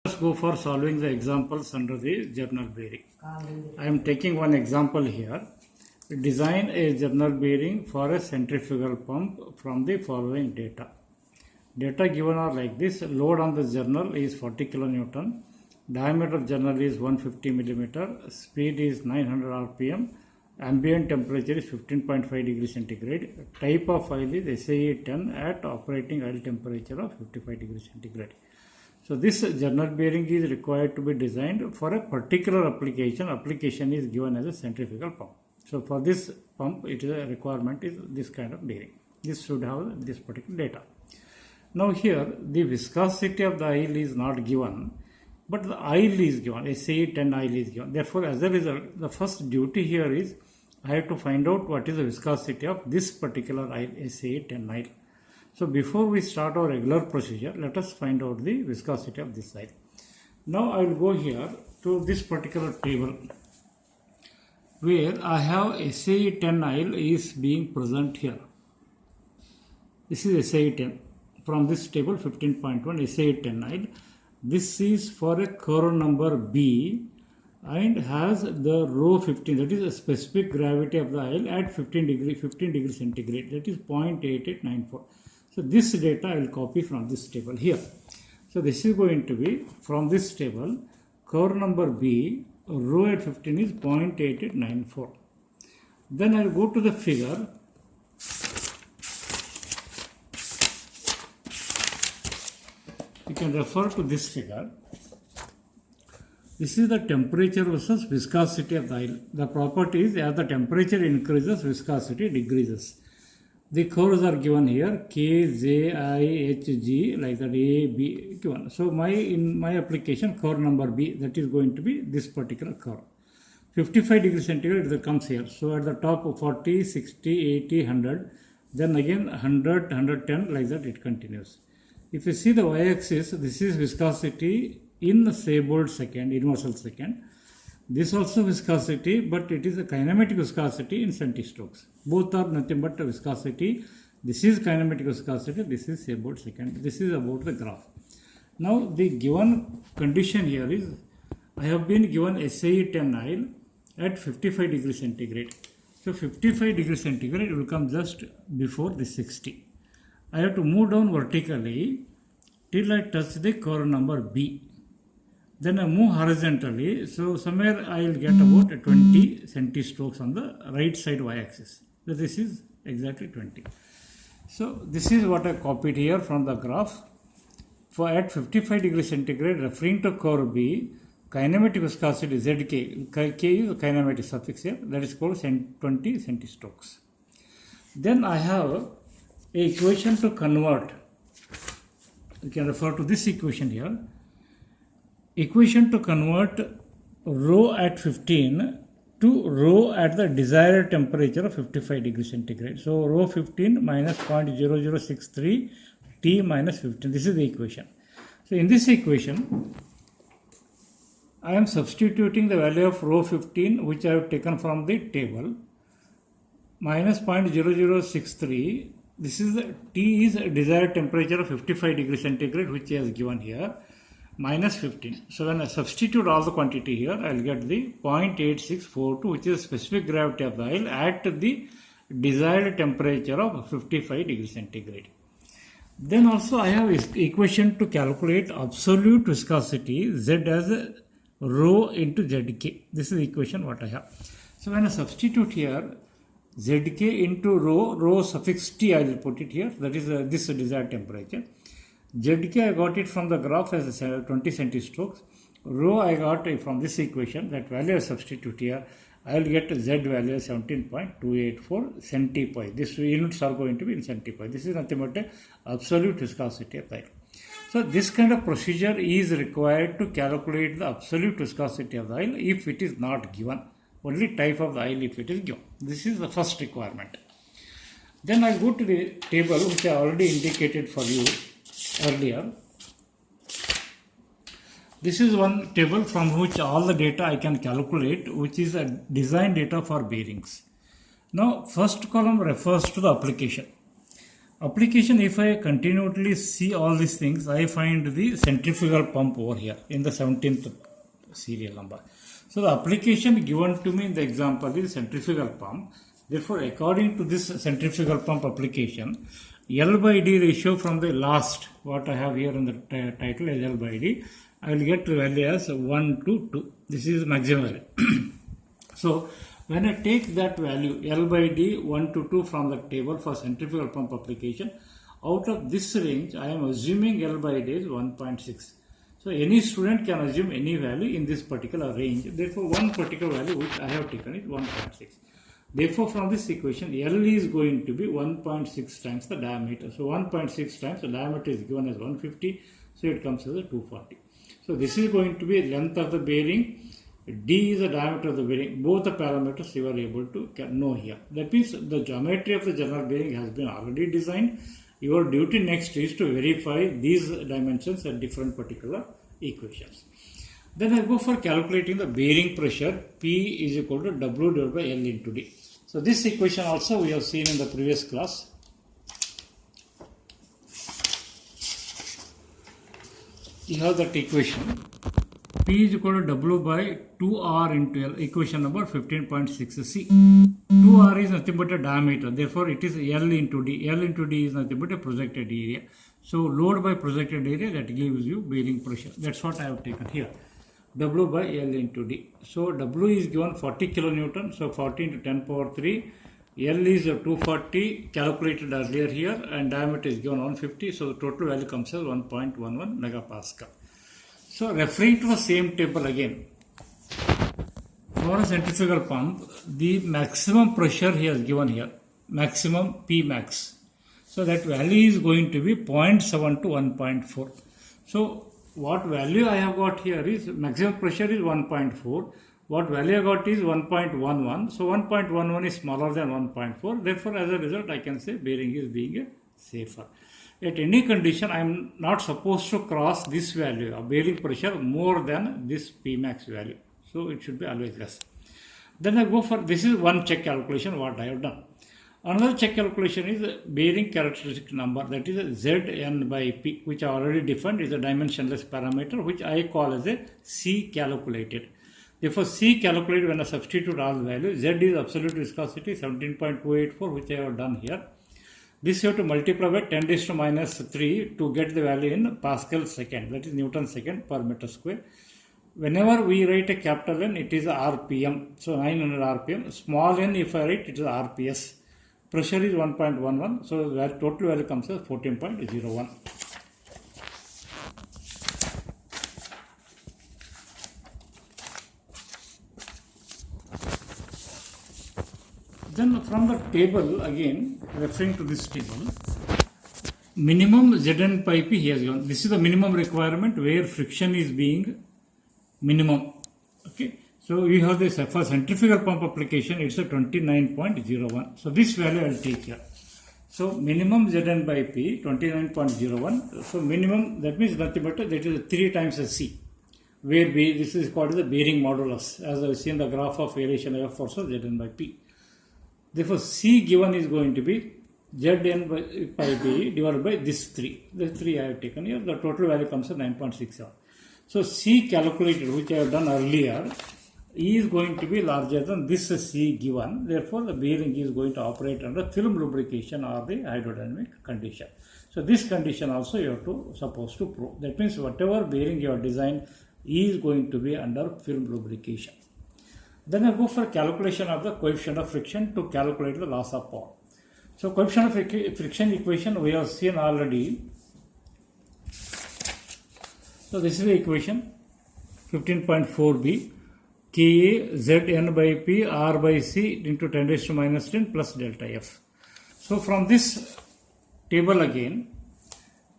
Let's go for solving the examples under the journal bearing. I am taking one example here. Design a journal bearing for a centrifugal pump from the following data. Data given are like this. Load on the journal is 40 kilonewton. Diameter of journal is 150 millimeter. Speed is 900 rpm. Ambient temperature is 15.5 degrees centigrade. Type of oil is SAE 10 at operating oil temperature of 55 degrees centigrade. So this journal bearing is required to be designed for a particular application. Application is given as a centrifugal pump. So for this pump, it is a requirement is this kind of bearing. This should have this particular data. Now here the viscosity of the oil is not given, but the oil is given. SAE 10 oil is given. Therefore, as a result, the first duty here is I have to find out what is the viscosity of this particular oil, SAE 10 oil. So before we start our regular procedure, let us find out the viscosity of this oil. Now I will go here to this particular table where I have SAE 10 oil is being present here. This is SAE 10 from this table 15.1 SAE 10 oil. This is for a curve number B and has the rho 15, that is a specific gravity of the oil at 15 degrees centigrade, that is 0.8894. So this data I will copy from this table here. So this is going to be from this table, curve number B, rho at 15 is 0.8894. Then I will go to the figure. You can refer to this figure. This is the temperature versus viscosity of the oil. The property is as the temperature increases, viscosity decreases. The curves are given here, K, J, I, H, G, like that, A, B, given. So in my application, curve number B, that is going to be this particular curve. 55 degrees centigrade that comes here. So at the top 40, 60, 80, 100, then again 100, 110, like that it continues. If you see the y-axis, this is viscosity in Seybold second, universal second. This also viscosity, but it is a kinematic viscosity in centistrokes. Both are nothing but viscosity. This is kinematic viscosity, this is Seybold second. This is about the graph. Now the given condition here is, I have been given SAE 10 oil at 55 degrees centigrade. So 55 degrees centigrade will come just before the 60. I have to move down vertically till I touch the curve number B. Then I move horizontally, so somewhere I will get about 20 centistrokes on the right side y-axis. So this is exactly 20. So this is what I copied here from the graph. For at 55 degrees centigrade, referring to curve B, kinematic viscosity Zk, K is a kinematic suffix here, that is called 20 centistrokes. Then I have an equation to convert. You can refer to this equation here. Equation to convert rho at 15 to rho at the desired temperature of 55 degrees centigrade. So rho 15 minus 0.0063 T minus 15. This is the equation. So in this equation, I am substituting the value of rho 15, which I have taken from the table, minus 0.0063. This is the T is a desired temperature of 55 degrees centigrade, which is given here, minus 15. So when I substitute all the quantity here, I will get the 0.8642, which is specific gravity of the oil at the desired temperature of 55 degrees centigrade. Then also I have equation to calculate absolute viscosity Z as rho into Zk. This is the equation what I have. So when I substitute here Zk into rho suffix T, I will put it here, that is this desired temperature. Zk I got it from the graph as 20 centistrokes. Rho I got it from this equation, that value I substitute here. I will get Z value 17.284 centipoise. These units are going to be in centipoise. This is nothing but absolute viscosity of the oil. So this kind of procedure is required to calculate the absolute viscosity of the oil if it is not given. Only type of the oil if it is given. This is the first requirement. Then I go to the table which I already indicated for you earlier. This is one table from which all the data I can calculate, which is a design data for bearings. Now first column refers to the application. Application, if I continuously see all these things, I find the centrifugal pump over here in the 17th serial number. So the application given to me in the example is centrifugal pump. Therefore, according to this centrifugal pump application, L by D ratio from the last, what I have here in the title as L by D, I will get the value as 1 to 2. This is maximum value. So, when I take that value L by D 1 to 2 from the table for centrifugal pump application, out of this range, I am assuming L by D is 1.6. So, any student can assume any value in this particular range. Therefore, one particular value which I have taken is 1.6. Therefore, from this equation, L is going to be 1.6 times the diameter. So, 1.6 times the diameter is given as 150. So, it comes as a 240. So, this is going to be length of the bearing. D is the diameter of the bearing. Both the parameters you are able to know here. That means the geometry of the general bearing has been already designed. Your duty next is to verify these dimensions at different particular equations. Then I go for calculating the bearing pressure. P is equal to W divided by L into D. So this equation also we have seen in the previous class. You have that equation. P is equal to W by 2R into L, equation number 15.6. See, 2R is nothing but a diameter, therefore it is L into D. L into D is nothing but a projected area. So, load by projected area, that gives you bearing pressure. That's what I have taken here. W by L into D. So, W is given 40 kilonewton, so 40 into 10 power 3. L is 240 calculated earlier here, and diameter is given 150, so the total value comes as 1.11 megapascal. So, referring to the same table again, for a centrifugal pump, the maximum pressure he has given here, maximum P max. So, that value is going to be 0.7 to 1.4. So, what value I have got here is maximum pressure is 1.4. What value I got is 1.11. So, 1.11 is smaller than 1.4. Therefore, as a result, I can say bearing is being safer. At any condition, I am not supposed to cross this value of bearing pressure more than this Pmax value. So, it should be always less. Then I go for, this is one check calculation what I have done. Another check calculation is bearing characteristic number, that is Zn by P, which I already defined is a dimensionless parameter which I call as a C calculated. Therefore, C calculated when I substitute all the values, Z is absolute viscosity 17.284 which I have done here. This you have to multiply by 10 raised to minus 3 to get the value in Pascal second, that is Newton second per meter square. Whenever we write a capital N, it is RPM. So 900 RPM. Small n, if I write, it is RPS. Pressure is 1.11. So the total value comes as 14.01. Then from the table, again, referring to this table, minimum Zn by P he has given. This is the minimum requirement where friction is being minimum. Okay. So you have this for centrifugal pump application, it's a 29.01. So this value I will take here. So minimum Zn by P 29.01. So minimum, that means nothing but that is 3 times a C. Where B, this is called the bearing modulus, as I have seen the graph of variation of forces Zn by P. Therefore, C given is going to be Zn by P divided by this 3. The 3 I have taken here. The total value comes to 9.67. So, C calculated, which I have done earlier, is going to be larger than this C given. Therefore, the bearing is going to operate under film lubrication or the hydrodynamic condition. So, this condition also you have to supposed to prove. That means, whatever bearing you have designed is going to be under film lubrication. Then I go for calculation of the coefficient of friction to calculate the loss of power. So, coefficient of friction equation we have seen already. So, this is the equation 15.4b, Ka Zn by P R by C into 10 raised to minus 10 plus delta F. So, from this table again,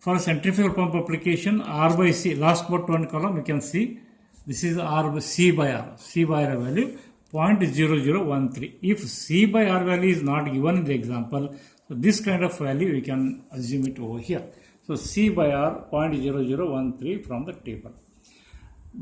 for centrifugal pump application, R by C, last but one column you can see, this is R by C by R, C by R value 0.0013. If C by R value is not given in the example, so this kind of value we can assume it over here. So C by R 0.0013 from the table.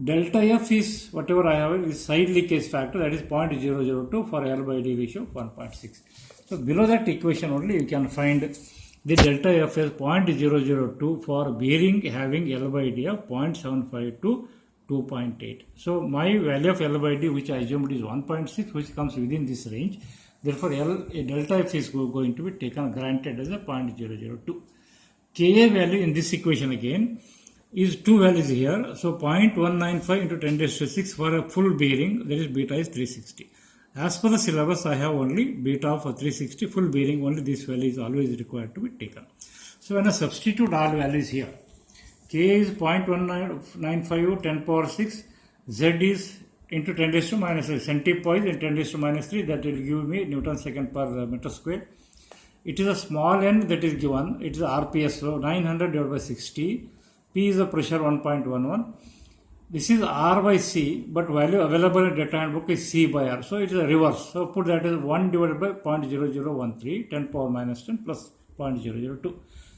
Delta F is whatever I have is side leakage factor, that is 0.002 for L by D ratio 1.6. So below that equation only you can find the delta F is 0.002 for bearing having L by D of 0.75 to 2.8. So my value of L by D, which I assumed is 1.6, which comes within this range. Therefore, delta F is going to be taken granted as a 0.002. Ka value in this equation again is two values here. So 0.195 into 10 raised to 6 for a full bearing, that is beta is 360. As per the syllabus, I have only beta of 360, full bearing, only this value is always required to be taken. So when I substitute all values here, K is 0.195, 10 power 6, Z is into 10 raised to minus 3, centipoise in 10 raised to minus 3, that will give me Newton second per meter square. It is a small n that is given, it is RPS, so 900 divided by 60, P is the pressure 1.11. This is R by C, but value available in data handbook is C by R. So it is a reverse. So put that as 1 divided by 0.0013, 10 power minus 10 plus 0.002.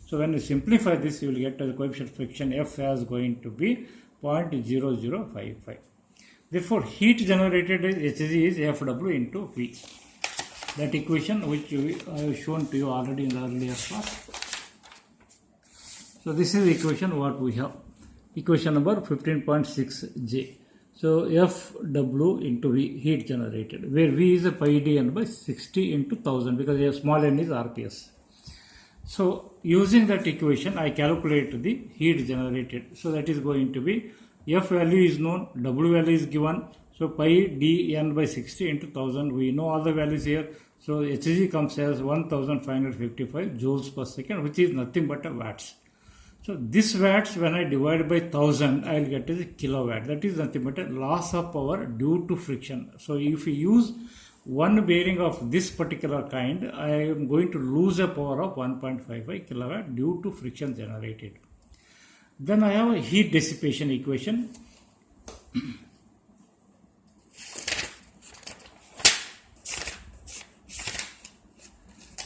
So when you simplify this, you will get the coefficient of friction F as going to be 0.0055. Therefore, heat generated as Hg is Fw into V. That equation which I have shown to you already in the earlier class. So this is the equation what we have. Equation number 15.6J. So Fw into V, heat generated, where V is a pi dn by 60 into 1000 because a small n is RPS. So using that equation, I calculate the heat generated. So that is going to be F value is known, W value is given. So pi dn by 60 into 1000. We know all the values here. So Hg comes as 1555 joules per second, which is nothing but a watts. So this watts, when I divide by 1000, I will get as a kilowatt. That is nothing but a loss of power due to friction. So if you use one bearing of this particular kind, I am going to lose a power of 1.55 kilowatt due to friction generated. Then I have a heat dissipation equation.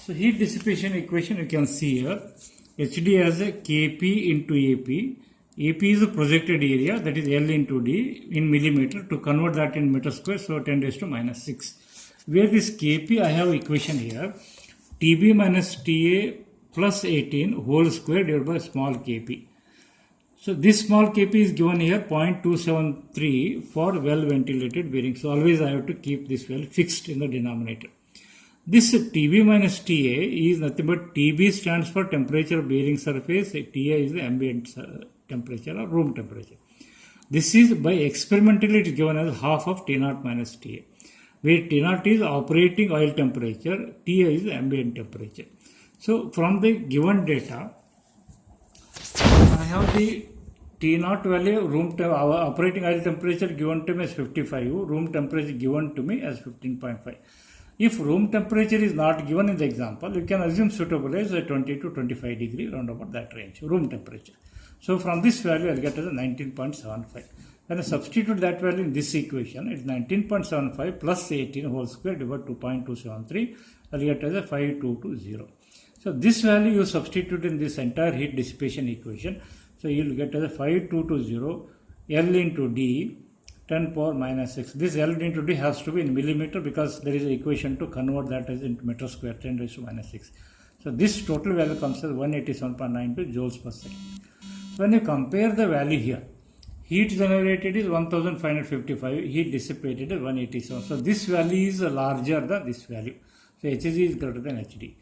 So heat dissipation equation you can see here. HD as a Kp into AP. AP is the projected area, that is L into D in millimeter. To convert that in meter square, so 10 raised to minus 6. Where this Kp, I have equation here. Tb minus Ta plus 18 whole square divided by small kp. So this small kp is given here 0.273 for well ventilated bearing. So always I have to keep this value fixed in the denominator. This Tb minus Ta is nothing but Tb stands for temperature of bearing surface, Ta is the ambient temperature or room temperature. This is by experimentally it is given as half of T0 minus Ta, where T0 is operating oil temperature, Ta is the ambient temperature. So from the given data, I have the T0 value, operating oil temperature given to me as 55, room temperature given to me as 15.5. If room temperature is not given in the example, you can assume suitable as 20 to 25 degree, round about that range, room temperature. So from this value, I will get as a 19.75. When I substitute that value in this equation, it is 19.75 plus 18 whole square divided by 2.273, I will get as a 5220. So this value you substitute in this entire heat dissipation equation. So you will get as a 5220 L into D 10 power minus 6. This L into D has to be in millimeter because there is an equation to convert that as into meter square 10 raised to minus 6. So this total value comes as 187.92 joules per second. So when you compare the value here, heat generated is 1555, heat dissipated is 187. So this value is larger than this value. So Hg is greater than Hd.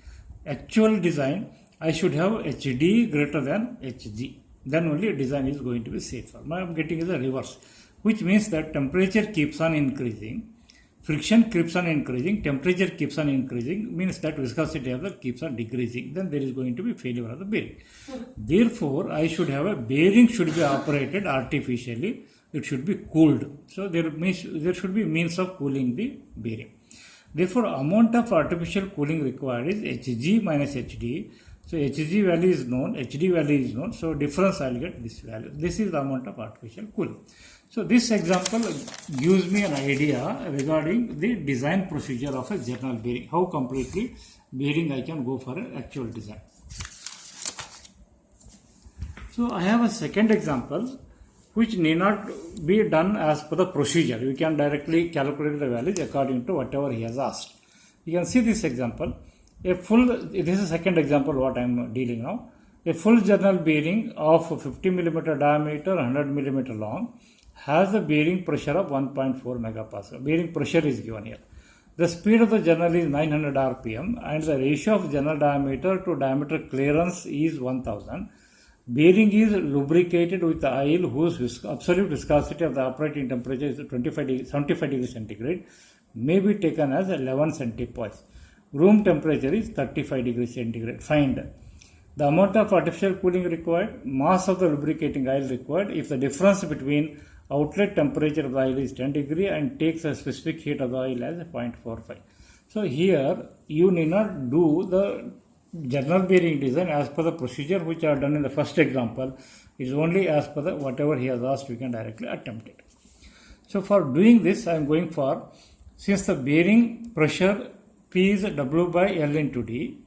Actual design, I should have Hd greater than Hg. Then only design is going to be safer. Now I am getting is a reverse, which means that temperature keeps on increasing, friction keeps on increasing, temperature keeps on increasing, means that viscosity of the keeps on decreasing. Then there is going to be failure of the bearing. Therefore, I should have a bearing should be operated artificially. It should be cooled. So there should be means of cooling the bearing. Therefore, amount of artificial cooling required is Hg minus Hd. So Hg value is known, Hd value is known. So difference I will get this value. This is the amount of artificial cooling. So this example gives me an idea regarding the design procedure of a general bearing. How completely bearing I can go for an actual design. So I have a second example which need not be done as per the procedure. You can directly calculate the values according to whatever he has asked. You can see this example. This is the second example what I am dealing now. A full journal bearing of 50 mm diameter, 100 mm long, has a bearing pressure of 1.4 megapascal. Bearing pressure is given here. The speed of the journal is 900 rpm and the ratio of journal diameter to diameter clearance is 1000. Bearing is lubricated with oil whose absolute viscosity of the operating temperature is 75 degrees centigrade, may be taken as 11 centipoise. Room temperature is 35 degrees centigrade. Find the amount of artificial cooling required, mass of the lubricating oil required if the difference between outlet temperature of the oil is 10 degree and takes a specific heat of the oil as 0.45. So here you need not do the journal bearing design as per the procedure which are done in the first example. It is only as per the whatever he has asked, we can directly attempt it. So for doing this, I am going for, since the bearing pressure P is W by L into D,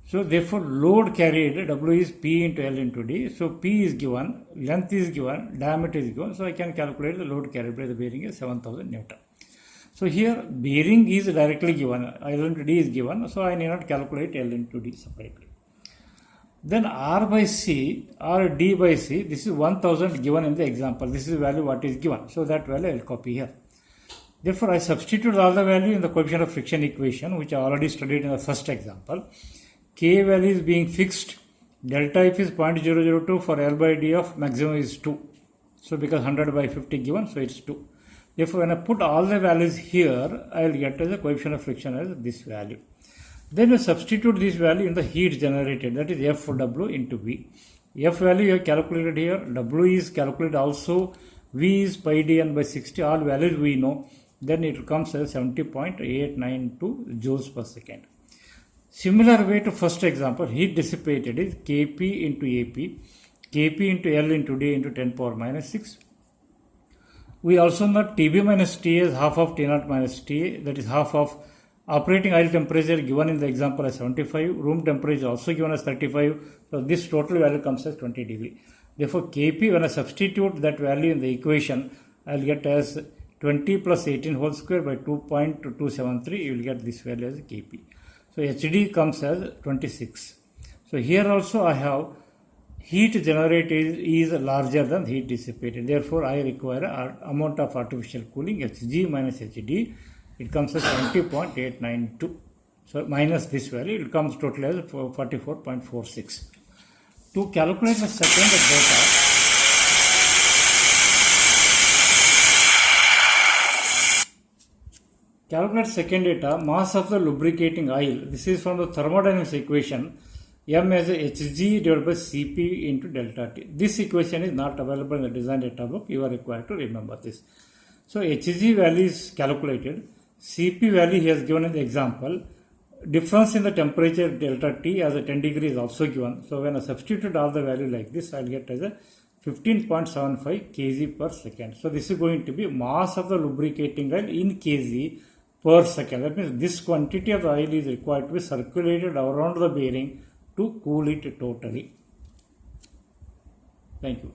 so therefore load carried W is P into L into D. So P is given, length is given, diameter is given. So I can calculate the load carried by the bearing is 7000 Newton. So here bearing is directly given, L into D is given. So I need not calculate L into D separately. Then R by C or D by C, this is 1000 given in the example. This is the value what is given. So that value I will copy here. Therefore I substitute all the value in the coefficient of friction equation which I already studied in the first example. K value is being fixed, delta F is 0.002 for L by D of maximum is 2. So because 100 by 50 given, so it's 2. Therefore when I put all the values here, I will get as the coefficient of friction as this value. Then we substitute this value in the heat generated, that is FW into V. F value you have calculated here, W is calculated also, V is pi dn by 60, all values we know. Then it comes as 70.892 joules per second. Similar way to first example, heat dissipated is Kp into AP, Kp into L into D into 10 power minus 6. We also know Tb minus Ta is half of T0 minus Ta, that is half of operating oil temperature given in the example as 75, room temperature also given as 35, so this total value comes as 20 degree. Therefore Kp, when I substitute that value in the equation, I will get as 20 plus 18 whole square by 2.273, you will get this value as Kp. So HD comes as 26. So here also I have heat generated is larger than heat dissipated. Therefore I require an amount of artificial cooling Hg minus HD. It comes as 70.892. So minus this value, it comes total as 44.46. To calculate the second data, calculate second data, mass of the lubricating oil. This is from the thermodynamics equation. M as a Hg divided by Cp into delta T. This equation is not available in the design data book. You are required to remember this. So Hg value is calculated. Cp value he has given in the example. Difference in the temperature delta T as a 10 degree is also given. So when I substitute all the value like this, I will get as a 15.75 kg per second. So this is going to be mass of the lubricating oil in kg per second. That means this quantity of the oil is required to be circulated around the bearing to cool it totally. Thank you.